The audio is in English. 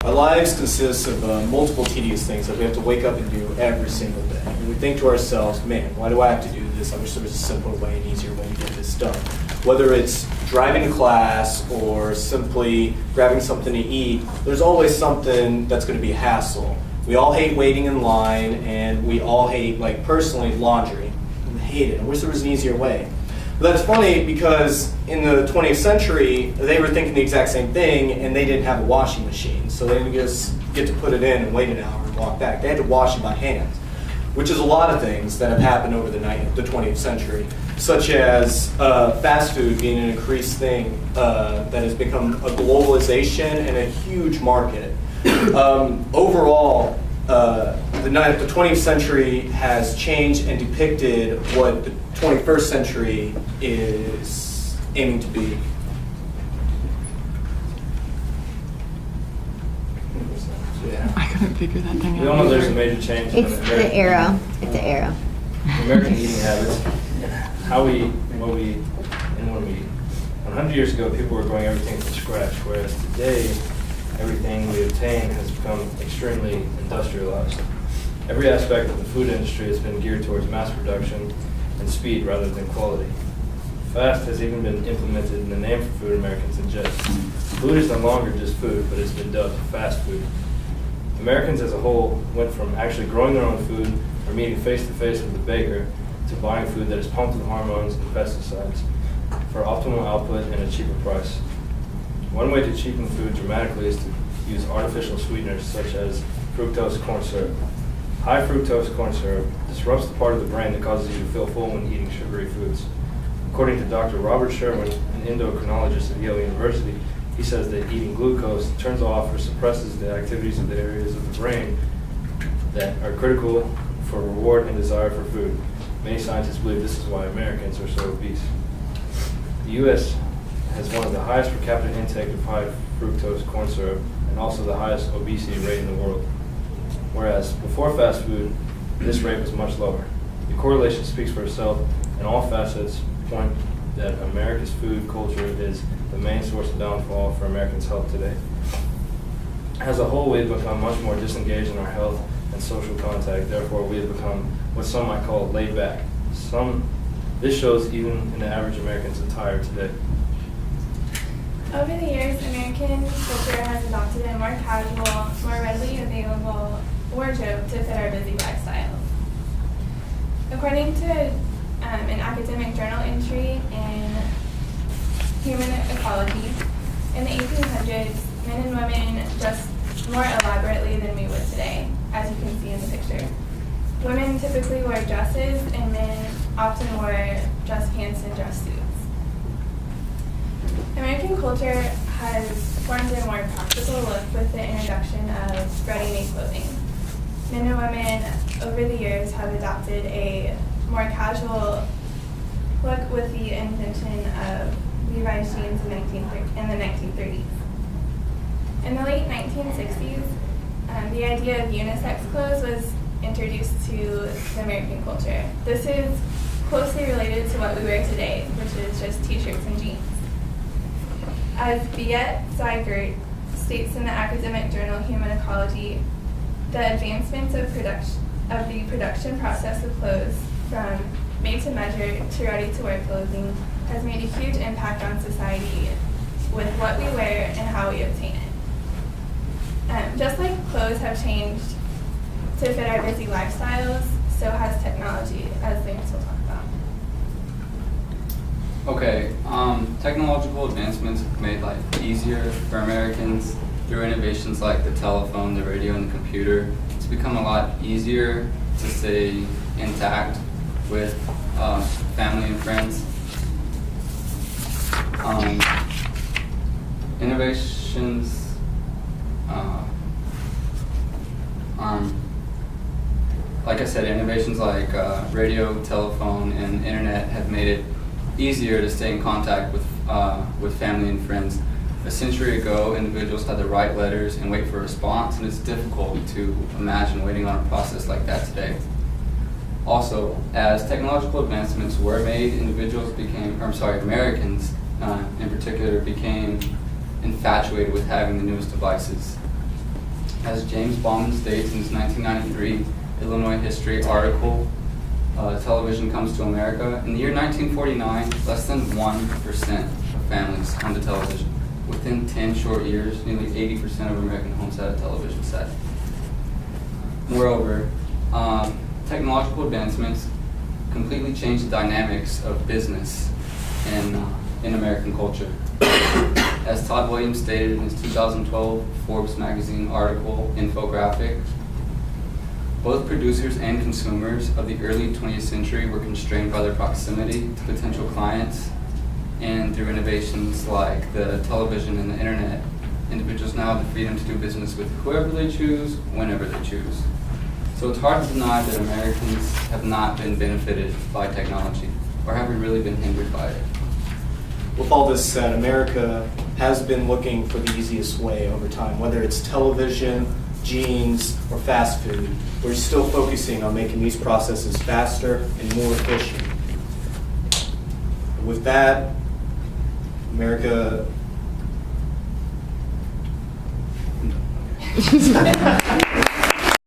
Our lives consist of multiple tedious things that we have to wake up and do every single day. And we think to ourselves, man, why do I have to do this? I wish there was a simpler way and easier way to get this done. Whether it's driving to class or simply grabbing something to eat, there's always something that's going to be a hassle. We all hate waiting in line, and we all hate, like personally, laundry. I hate it. I wish there was an easier way. But that's funny because in the 20th century, they were thinking the exact same thing, and they didn't have a washing machine. So they didn't just get to put it in and wait an hour and walk back. They had to wash it by hand, which is a lot of things that have happened over the 20th century, such as fast food being an increased thing that has become a globalization and a huge market. Overall, the 20th century has changed and depicted what the 21st century is aiming to be. Yeah. I couldn't figure that thing out. We all know there's a major change in It's the arrow. It's the arrow. American eating habits, how we, what we, and when we eat. 100 years ago, people were growing everything from scratch, whereas today, everything we obtain has become extremely industrialized. Every aspect of the food industry has been geared towards mass production and speed rather than quality. Fast has even been implemented in the name for food Americans ingest. Food is no longer just food, but it's been dubbed fast food. Americans as a whole went from actually growing their own food or meeting face-to-face with the baker to buying food that is pumped with hormones and pesticides for optimal output and a cheaper price. One way to cheapen food dramatically is to use artificial sweeteners such as fructose corn syrup. High fructose corn syrup disrupts the part of the brain that causes you to feel full when eating sugary foods. According to Dr. Robert Sherwin, an endocrinologist at Yale University, he says that eating glucose turns off or suppresses the activities of the areas of the brain that are critical for reward and desire for food. Many scientists believe this is why Americans are so obese. The U.S. has one of the highest per capita intake of high fructose corn syrup and also the highest obesity rate in the world. Whereas before fast food, this rate was much lower. The correlation speaks for itself, and all facets point that America's food culture is the main source of downfall for Americans' health today. As a whole, we have become much more disengaged in our health and social contact. Therefore, we have become what some might call laid back. This shows even in the average American's attire today. Over the years, American culture has adopted a more casual, more readily available wardrobe to fit our busy lifestyles. According to an academic journal entry in Human Ecology, in the 1800s, men and women dressed more elaborately than we would today, as you can see in the picture. Women typically wore dresses, and men often wore dress pants and dress suits. American culture has formed a more practical look with the introduction of ready-made clothing. Men and women over the years have adopted a more casual look with the invention of Levi's jeans in the 1930s. In the late 1960s, the idea of unisex clothes was introduced to the American culture. This is closely related to what we wear today, which is just t-shirts and jeans. As Viet Zygert states in the academic journal Human Ecology, the advancements of the production process of clothes from made to measure to ready to wear clothing has made a huge impact on society with what we wear and how we obtain it. Just like clothes have changed to fit our busy lifestyles, so has technology, as Lance will talk about. Okay, technological advancements have made life easier for Americans through innovations like the telephone, the radio, and the computer. It's become a lot easier to stay intact with family and friends. Innovations like I said, innovations like radio, telephone, and internet have made it easier to stay in contact with family and friends. A century ago, individuals had to write letters and wait for a response, and it's difficult to imagine waiting on a process like that today. Also, as technological advancements were made, Americans in particular became infatuated with having the newest devices. As James Baldwin states in his 1993 Illinois History article, Television Comes to America, in the year 1949, less than 1% of families owned a television. Within 10 short years, nearly 80% of American homes had a television set. Moreover, technological advancements completely changed the dynamics of business in American culture. As Todd Williams stated in his 2012 Forbes magazine article, Infographic, both producers and consumers of the early 20th century were constrained by their proximity to potential clients, and through innovations like the television and the internet, individuals now have the freedom to do business with whoever they choose, whenever they choose. So it's hard to deny that Americans have not been benefited by technology, or have we really been hindered by it? With all this said, America has been looking for the easiest way over time, whether it's television, jeans, or fast food. We're still focusing on making these processes faster and more efficient. With that, America...